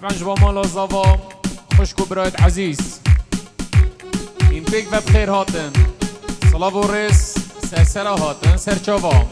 با مالا زوا خوشکو برایت عزیز این پیک و بخیر هاتن صلاة و رس سرسرا هاتن سرچاوا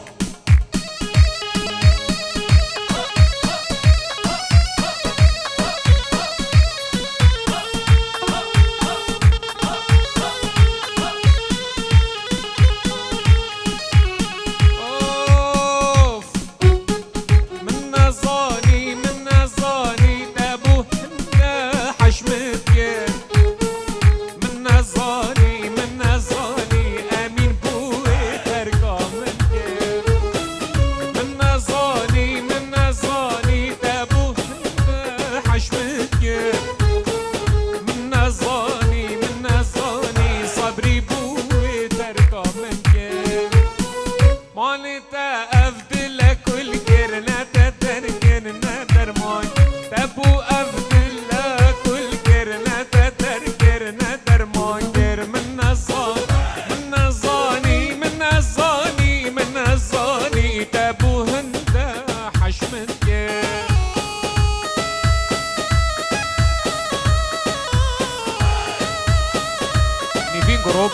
گروب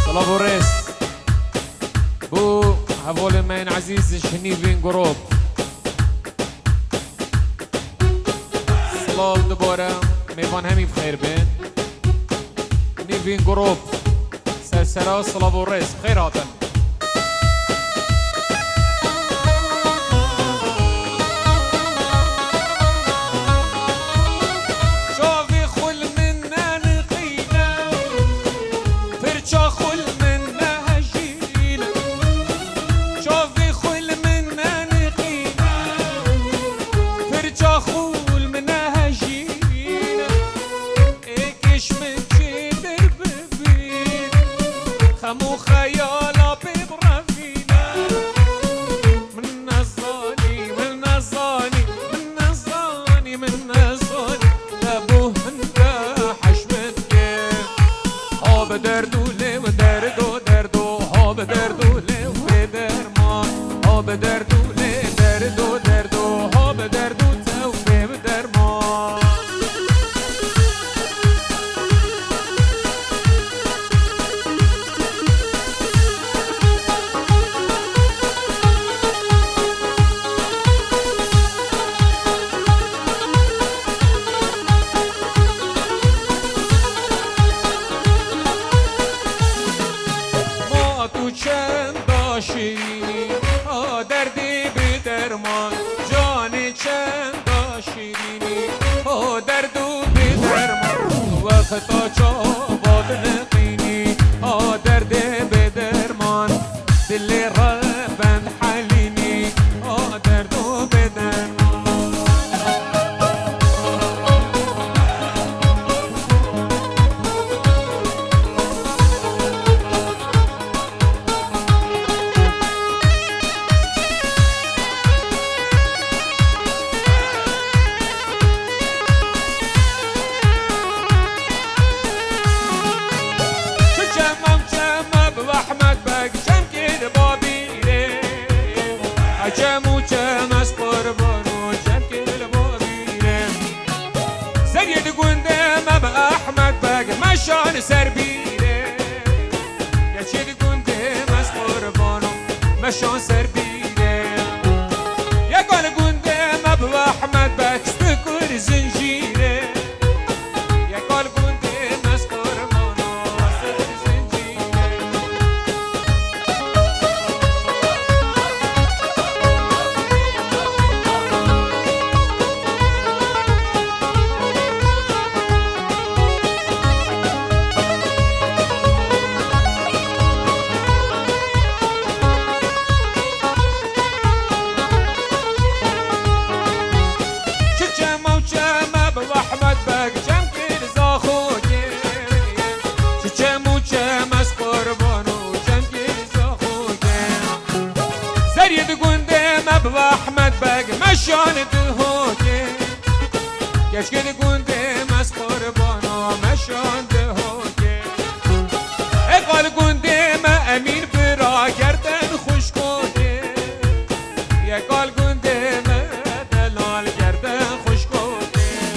صلاة و رس بو هوال من عزیز شنیوین گروب صلاة دوباره میوان همی بخیر بین نیوین گروب سرسرا صلاة و رس بخیر هاتن دردی بی درمان جان چند شیرینی درد و بی درمان وقتا چاباد نقینی درد بی درمان دل ربند حلینی درد و بی درمان مشان سر بیره یا چی گونده مس قربانو مشان سر بیره یا گل گونده مب احمد بکس بکر زنجیره یا گل گونده مس قربانو سر زنجیره احمد بگ مشان دهوکه کشکل گونده مس قربانا مشان دهوکه اقال گونده ما امین برا کردن خوش کنه اقال گونده ما دلال کردن خوش کنه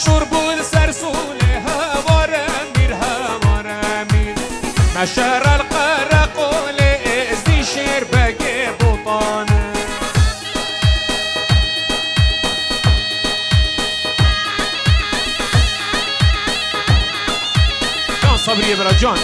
شربون سرسوله هواره میر هواره میر مشار القرقول ازدی شیر بگه بطانه جان صبریه برا جان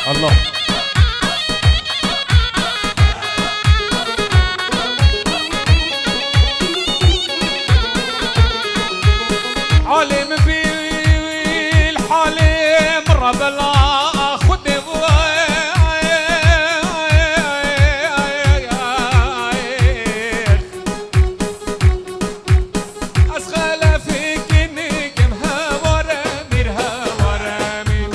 الله عالم بالحالم ربلا خد أسخل فيك نجم هوارا مير هوارا مير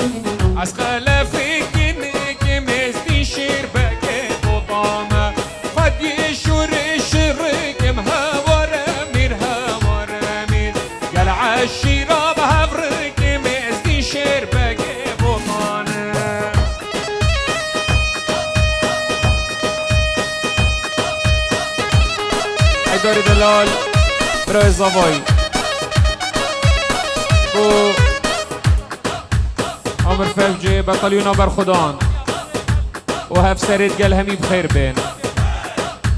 أسخل فيك نجم ازدي شير بكي بطامة قد يشور الشرقم هوارا مير هوارا مير قلع الشراب هفرقم ازدي شير بكي بطانة حيدر دلال برای زاوایی و عمر فوجي بطليون برخدان و هف سرید گل همی بخیر بین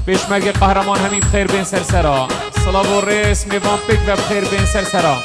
پیشمرگ قهرمان همی بخیر بین سرسرا صلاة و ریس میوان پیک و بخیر بین سرسرا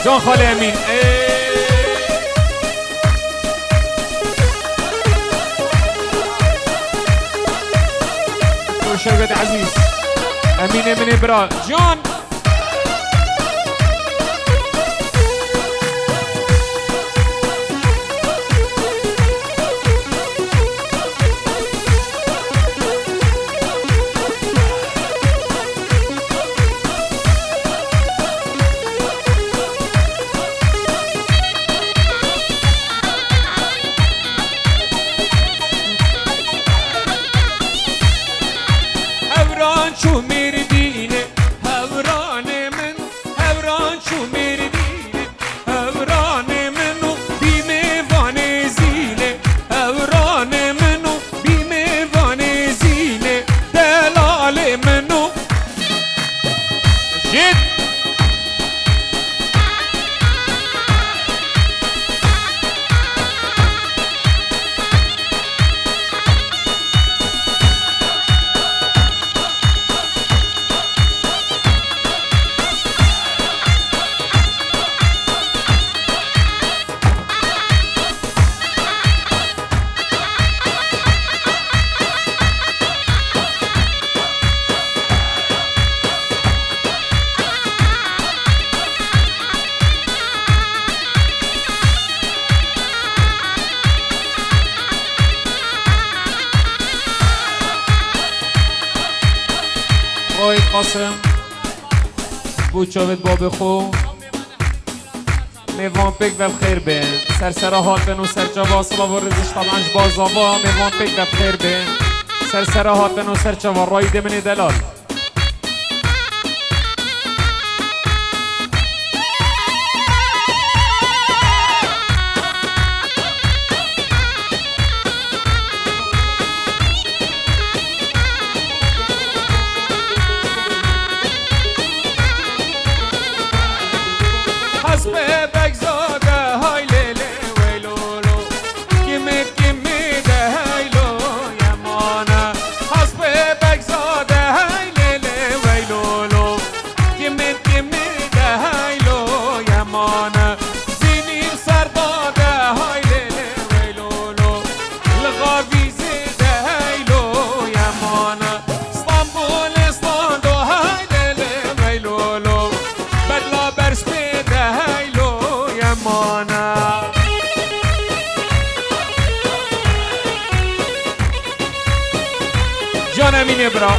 جان خاله امین شربت عزيز امين من ابرار جان هوران شو میردینه قاسم بوچاوت باب خو میوان پیک و بخیر بین سرسرا هاتن و سرچاوا صلاح و رزش طبعاش بازاوا میوان پیک و بخیر بین سرسرا هاتن و سرچاوا رای دمنی دلال امین برا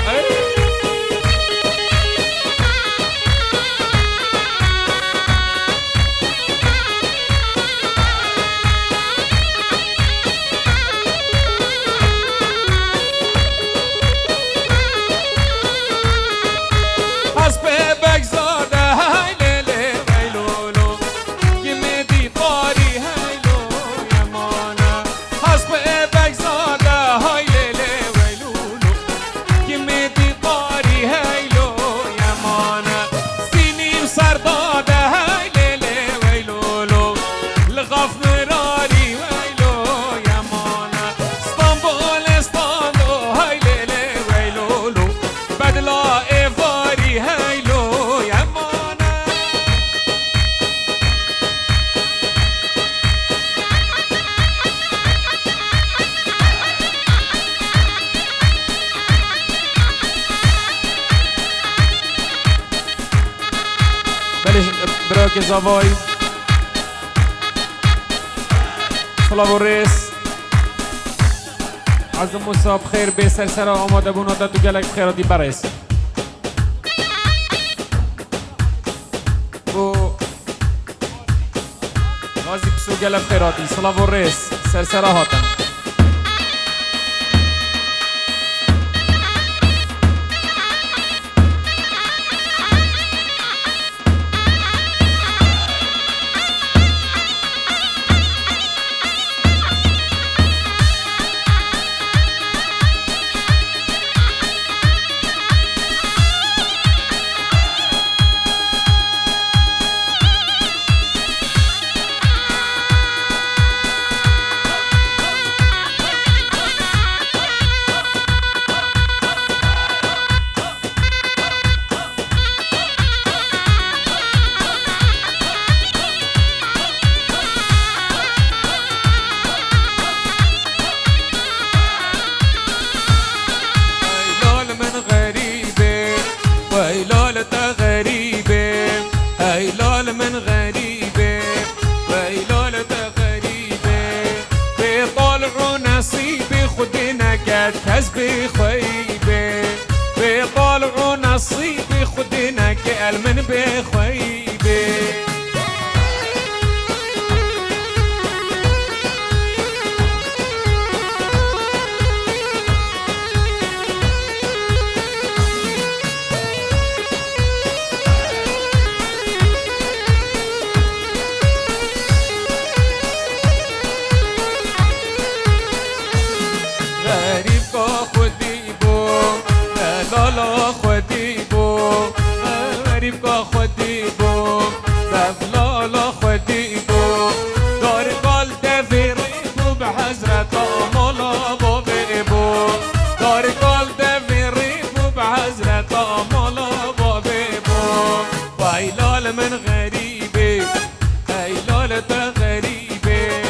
براك زاوای صلاح و رس عزم مصاب خیر به سرسره آماده بون عادت و گلک خیراتی برس و غازی پسو گلک خیراتی صلاح و رس سرسره هاتن كسبي خيبه بطلعوا نصيبي خدنا كال من بخيبه من غريبة هيلولة غريبة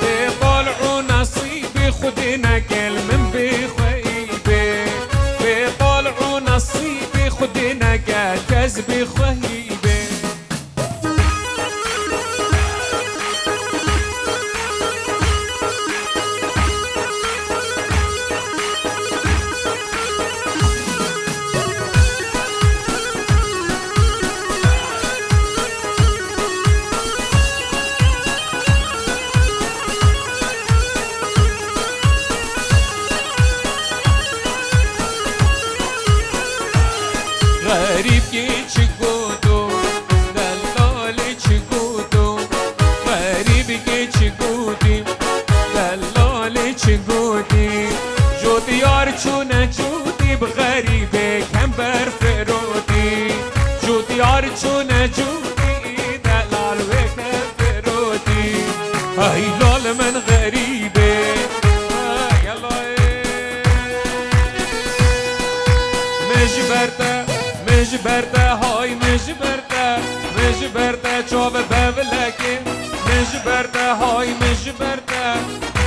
بطلعوا نصيبي خدنا كل من بخيبة بطلعوا نصيبي خدنا كسبي خيبة شگودی جودی یار چونه جودی بغریبه کم بر فرودی جودی یار چونه جودی دلال و کم فرودی ای لال من غریبه مجبرته های مجبرته چوب ببلکی مجبرته های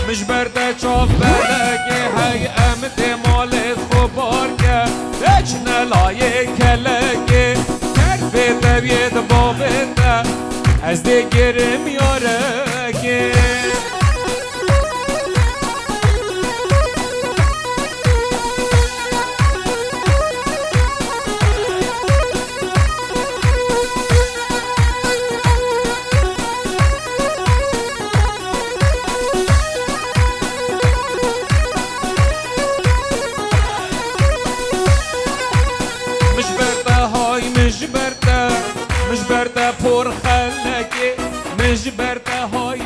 مجبرته چوب ببلکی های امت مالت خوبار که اچنه لایه کلکی کربیته بید بابیته از دیگرم یارکی مجبرته پر خلکی مجبرته های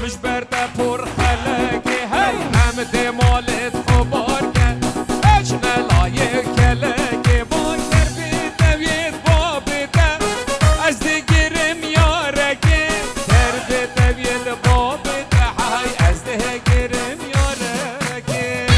مجبرته پر خلکی هی همه مالت خوبار که اچنه لایه کلکی با کربیته بید بابیته از دیگرم یارکی کربیته بید بابیته های از دیگرم یارکی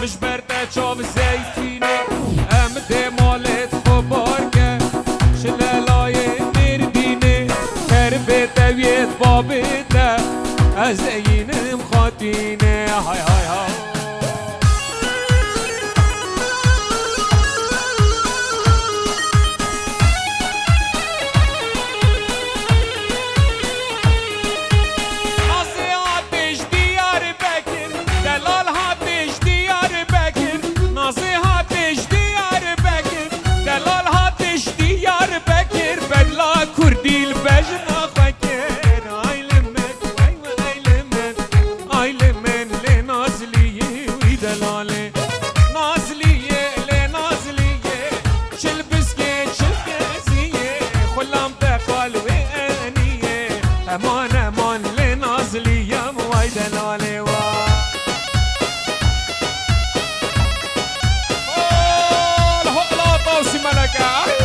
مجبرته چوب زیتینه امده مالت خوبار که شلالای مردینه کربیته وید بابیته از اینم خاطینه های های های کردیل بجنا فکر آیل من لی نازلیه وی دلاله نازلیه لی نازلیه چل بسکه چل کسیه خلام تقال و انیه امان لی نازلیه وی دلاله لا توسی ملکه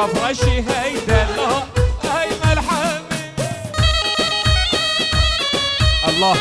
شاف غشي هيدا الله هاي ملحمة الله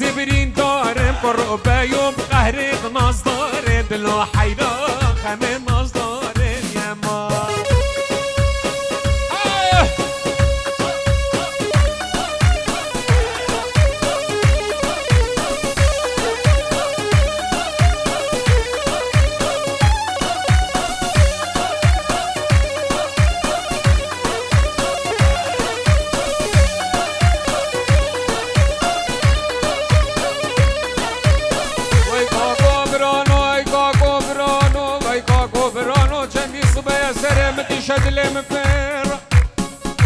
زبرين دارم قربة يوم قهرق نصدار دلو حيرا خمي نصدار يما شدل مفر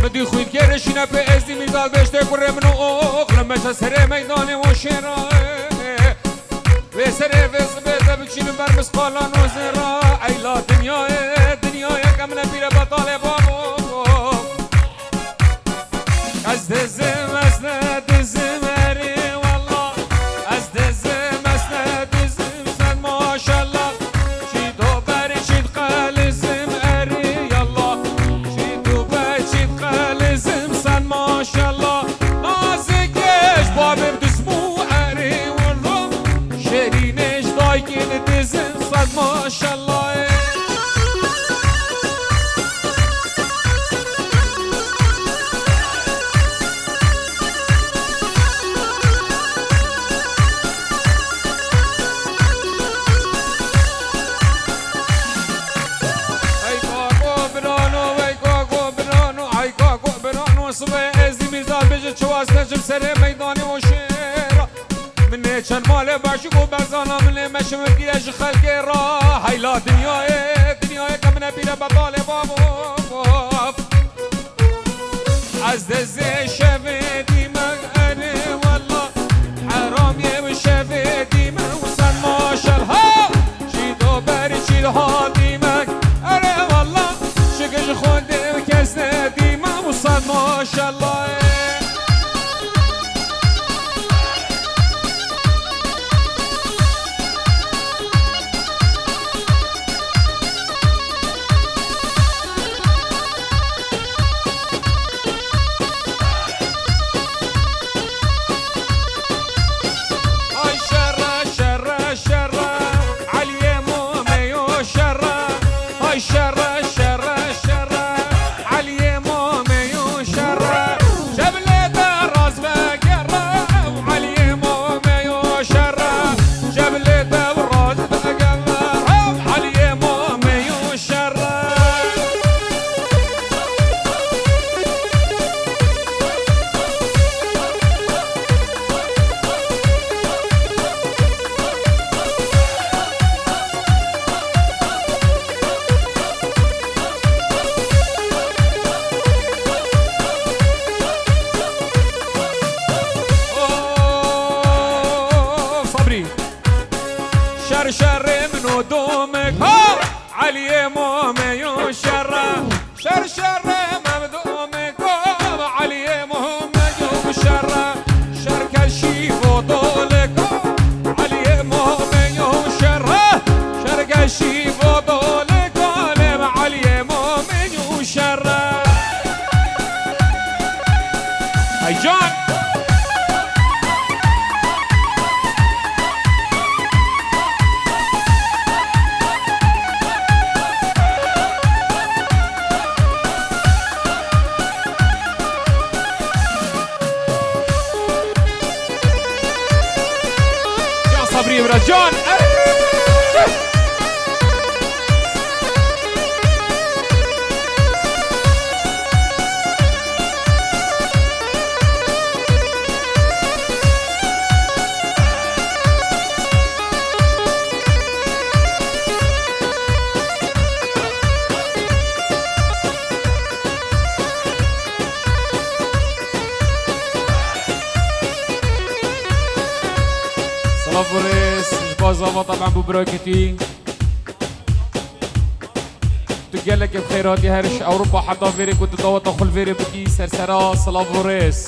بدي خويت كرشنا في ازدي ميزال بشتك ورمنو اوغ لما تسري ميداني وشيرا وسري في صبيت بكشين برمس قالان وزرا اي لا دنيا كمنا بيرا بطالي بابو ازدزم اري والله ازدزم سن ما شاء الله شيدو بري شيد قالزم اري ما شاء الله نازكش بابم دزمو اري والله شرينش دايكين دزم صد ما شاء الله چواز نجم سر میدانی و شیر من چند مال باشی گو بزانا من مشم گیرش خلق را هیلا دنیای که من بیره بطال بابو از دزه شفیدی من اره والله حرامیه و شفیدی من و سن ماشل ها چیدو بری چید حادی من اره والله شکش خونده و کس ندی من و سن ماشالله شر منو دومك ها علي مومي وشر شر مبدومك علي مومي وشر شر كشي فضولك علي مومي وشر كشي فضولك علي مومي وشر هاي جان صبري ورجال صلافوريس بازاما طبعا ببراكتي تقلك بخيراتي هرش اوروبا حتى فيري كنت دوت اخل فيري بكي سرسرا صلافوريس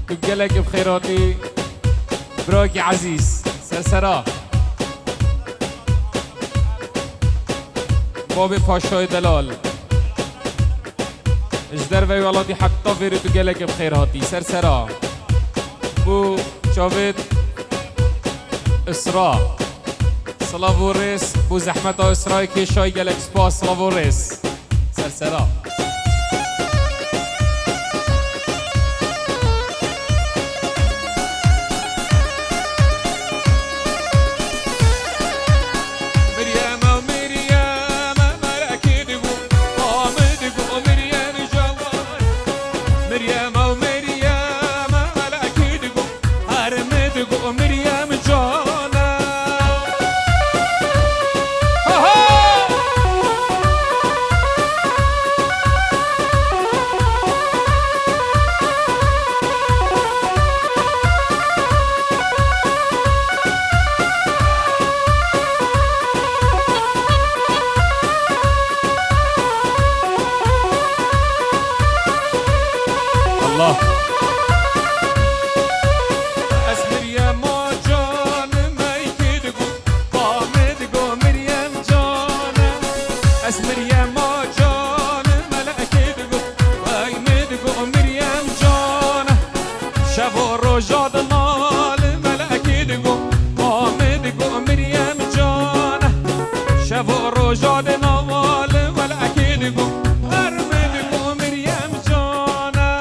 تقلك بخيراتي براكي عزيز سرسرا بابي پاشای دلال اجدر وی ولادی حتی فيري تقلك بخيراتي سرسرا بو جاوید اسراء سلاوورس بو زحمت اسراء که شای گلک سپا سلاوورس سلسلا الله جاد نوال ولا اكيد قوم ارمد قوم مريم جانا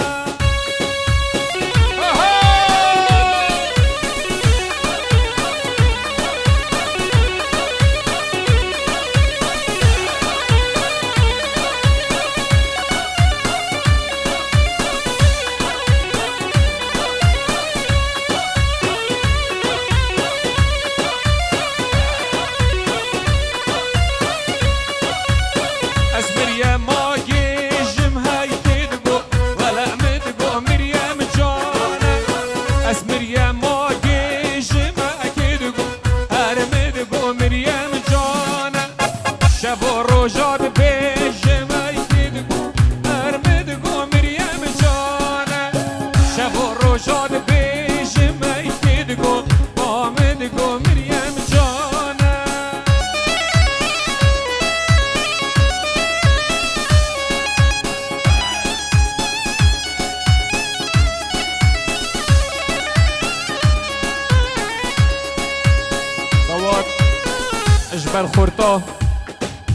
اجبر خورتا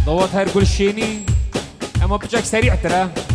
ضوات هرقل شيني اما بجاك سريع ترى